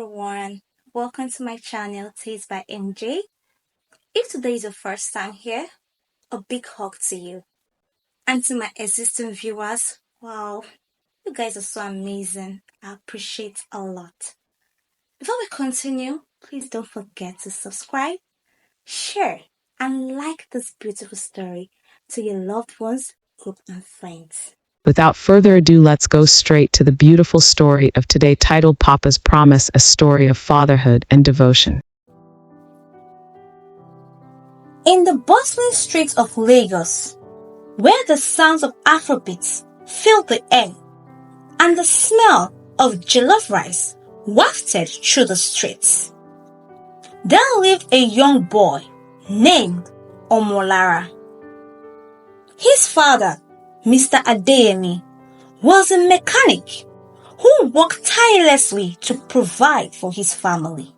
everyone. Welcome to my channel, Taste by MJ. If today is your first time here, a big hug to you. And to my existing viewers, wow, you guys are so amazing. I appreciate a lot. Before we continue, please don't forget to subscribe, share, and like this beautiful story to your loved ones, group, and friends. Without further ado, let's go straight to the beautiful story of today titled Papa's Promise, a story of fatherhood and devotion. In the bustling streets of Lagos, where the sounds of Afrobeats filled the air and the smell of jollof rice wafted through the streets, there lived a young boy named Omolara. His father, Mr. Adeyemi, was a mechanic who worked tirelessly to provide for his family.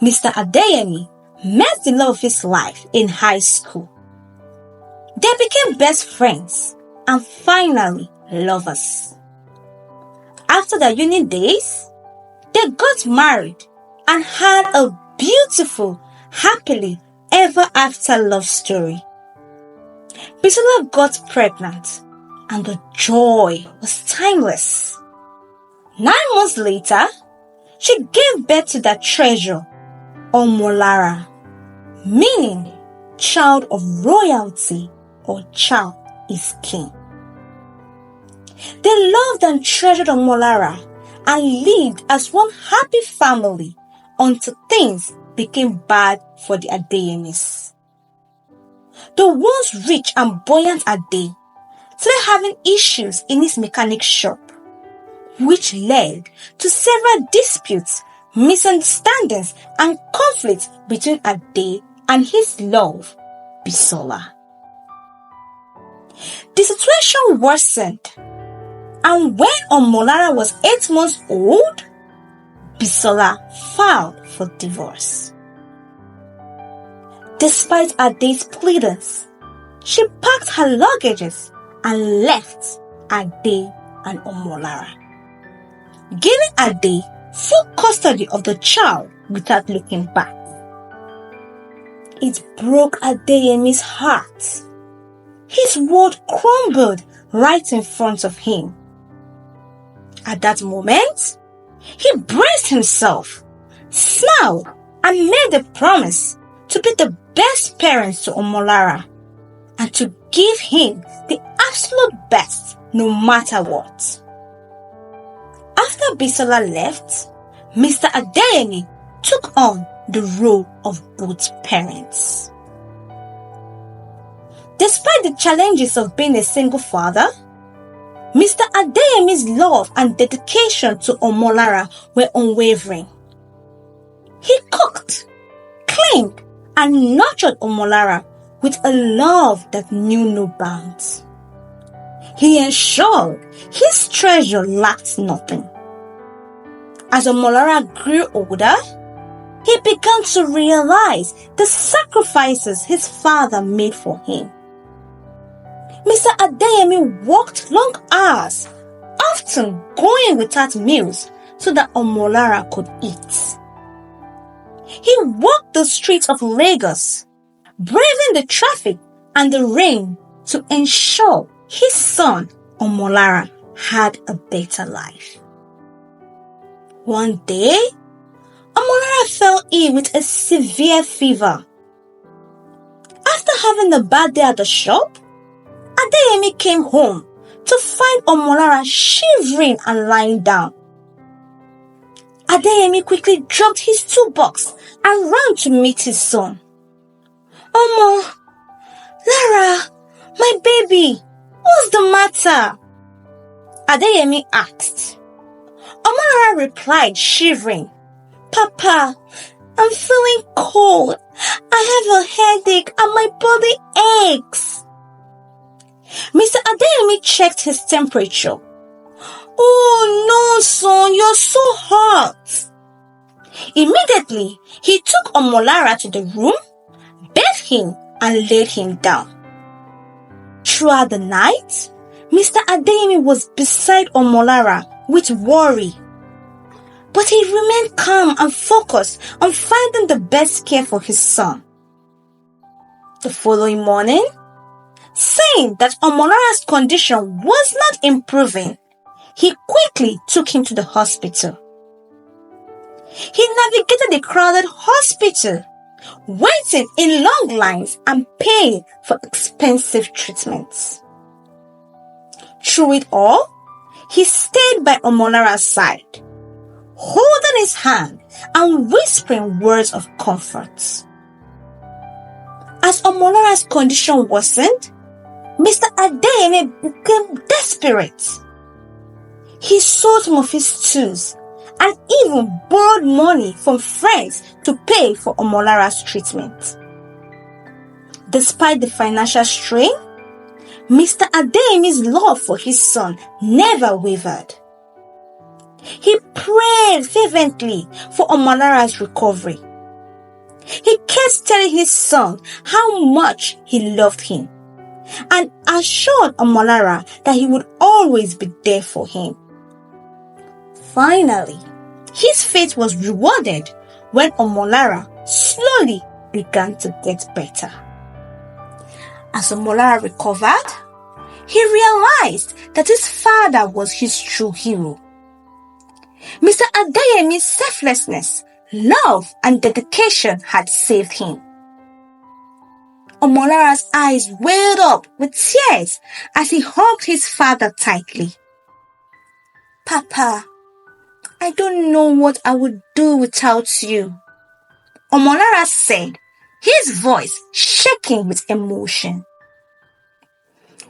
Mr. Adeyemi met the love of his life in high school. They became best friends and finally lovers. After their uni days, they got married and had a beautiful, happily ever after love story. Bisola got pregnant and the joy was timeless. 9 months later, she gave birth to their treasure, Omolara, meaning child of royalty or child is king. They loved and treasured Omolara and lived as one happy family until things became bad for the Adeyemis. The once rich and buoyant Ade started having issues in his mechanic shop, which led to several disputes, misunderstandings, and conflicts between Ade and his love, Bisola. The situation worsened, and when Omolara was 8 months old, Bisola filed for divorce. Despite Ade's pleadings, she packed her luggages and left Ade and Omolara, giving Ade full custody of the child without looking back. It broke Adeyemi's heart. His world crumbled right in front of him. At that moment, he braced himself, smiled, and made a promise to be the best parents to Omolara and to give him the absolute best no matter what. After Bisola left, Mr. Adeyemi took on the role of both parents. Despite the challenges of being a single father, Mr. Adeyemi's love and dedication to Omolara were unwavering. He cooked, cleaned, and nurtured Omolara with a love that knew no bounds. He ensured his treasure lacked nothing. As Omolara grew older, he began to realize the sacrifices his father made for him. Mr. Adeyemi worked long hours, often going without meals so that Omolara could eat. He walked the streets of Lagos, braving the traffic and the rain to ensure his son Omolara had a better life. One day, Omolara fell ill with a severe fever. After having a bad day at the shop, Adeyemi came home to find Omolara shivering and lying down. Adeyemi quickly dropped his toolbox and ran to meet his son. "Omo, Lara, my baby, what's the matter?" Adeyemi asked. Omolara replied, shivering, "Papa, I'm feeling cold. I have a headache and my body aches." Mr. Adeyemi checked his temperature. "Oh no, son, you're so hot." Immediately, he took Omolara to the room, bathed him, and laid him down. Throughout the night, Mr. Adeyemi was beside Omolara with worry. But he remained calm and focused on finding the best care for his son. The following morning, seeing that Omolara's condition was not improving, he quickly took him to the hospital. He navigated the crowded hospital, waiting in long lines and paying for expensive treatments. Through it all, he stayed by Omolara's side, holding his hand and whispering words of comfort. As Omolara's condition worsened, Mr. Adeyemi became desperate. He sold some of his tools and even borrowed money from friends to pay for Omolara's treatment. Despite the financial strain, Mr. Adeyemi's love for his son never wavered. He prayed fervently for Omolara's recovery. He kept telling his son how much he loved him and assured Omolara that he would always be there for him. Finally, his faith was rewarded when Omolara slowly began to get better. As Omolara recovered, he realized that his father was his true hero. Mr. Adeyemi's selflessness, love, and dedication had saved him. Omolara's eyes welled up with tears as he hugged his father tightly. "Papa, I don't know what I would do without you," Omolara said, his voice shaking with emotion.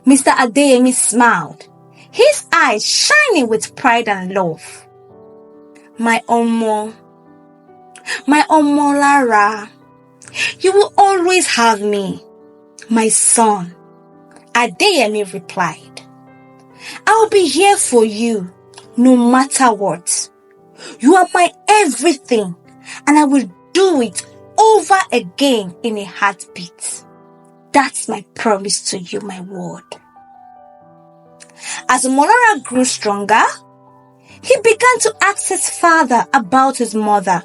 Mr. Adeyemi smiled, his eyes shining with pride and love. My Omolara, you will always have me, my son," Adeyemi replied. "I will be here for you, no matter what. You are my everything, and I will do it over again in a heartbeat. That's my promise to you, my word." As Omolara grew stronger, he began to ask his father about his mother.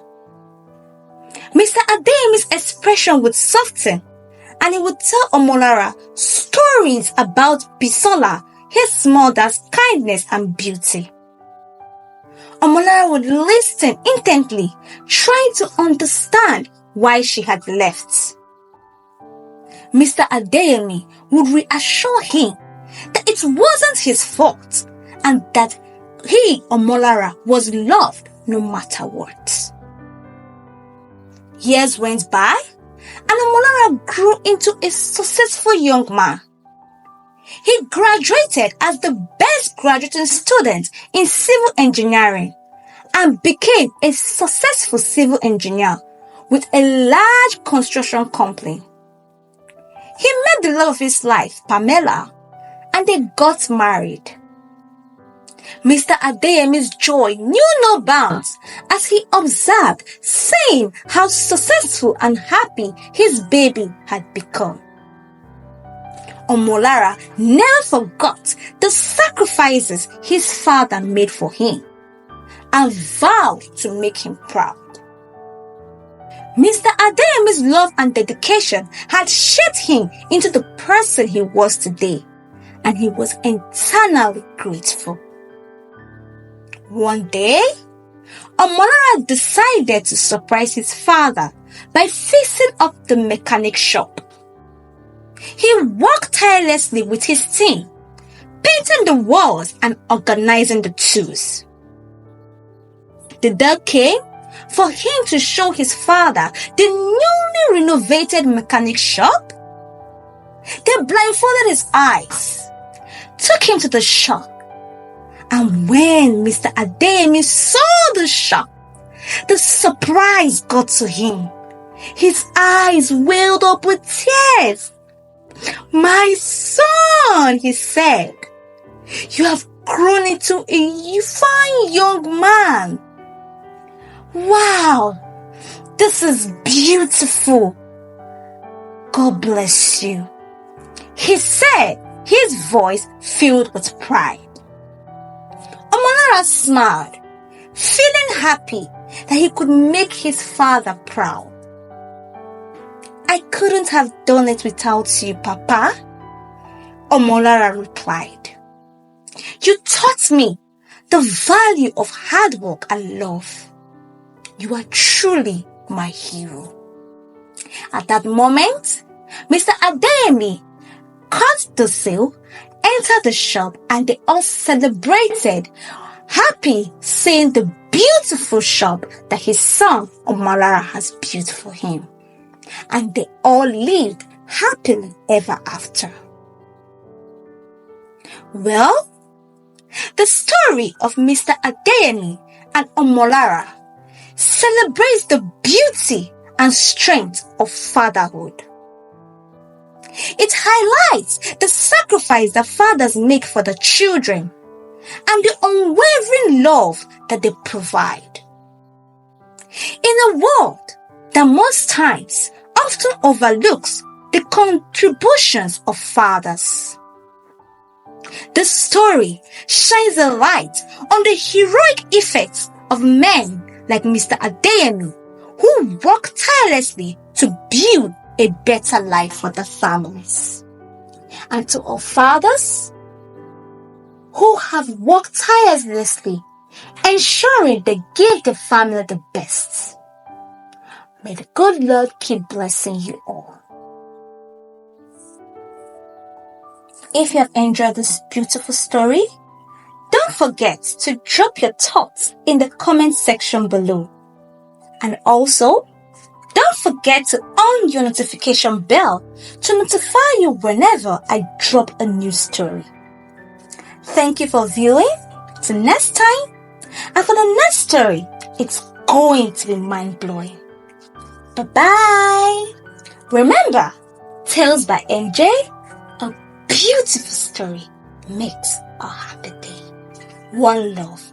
Mr. Adeyemi's expression would soften, and he would tell Omolara stories about Bisola, his mother's kindness and beauty. Omolara would listen intently, trying to understand why she had left. Mr. Adeyemi would reassure him that it wasn't his fault and that he, Omolara, was loved no matter what. Years went by, and Omolara grew into a successful young man. He graduated as the best graduating student in civil engineering and became a successful civil engineer with a large construction company. He met the love of his life, Pamela, and they got married. Mr. Adeyemi's joy knew no bounds as he observed, seeing how successful and happy his baby had become. Omolara never forgot the sacrifices his father made for him and vowed to make him proud. Mr. Adeyemi's love and dedication had shaped him into the person he was today, and he was eternally grateful. One day, Omolara decided to surprise his father by fixing up the mechanic shop. He worked tirelessly with his team, painting the walls and organizing the tools. The day came for him to show his father the newly renovated mechanic shop. They blindfolded his eyes, took him to the shop, and when Mr. Adeyemi saw the shop, the surprise got to him. His eyes welled up with tears. "My son," he said, "you have grown into a fine young man. Wow, this is beautiful. God bless you," he said, his voice filled with pride. Omolara smiled, feeling happy that he could make his father proud. I couldn't have done it without you, Papa, Omolara replied. You taught me the value of hard work and love. You are truly my hero. At that moment, Mr. Adeyemi cut the sale, entered the shop, and they all celebrated, happy seeing the beautiful shop that his son Omolara has built for him. And they all lived happily ever after. Well, the story of Mr. Adeyemi and Omolara celebrates the beauty and strength of fatherhood. It highlights the sacrifice that fathers make for the children and the unwavering love that they provide. In a world that most times often overlooks the contributions of fathers, the story shines a light on the heroic effects of men like Mr. Adeyemi, who work tirelessly to build a better life for their families. And to all fathers who have worked tirelessly, ensuring they give the family the best. May the good Lord keep blessing you all. If you have enjoyed this beautiful story, don't forget to drop your thoughts in the comment section below. And also, don't forget to on your notification bell to notify you whenever I drop a new story. Thank you for viewing. Till next time, and for the next story, it's going to be mind-blowing. Bye-bye. Remember, Tales by MJ, a beautiful story makes a happy day. One love.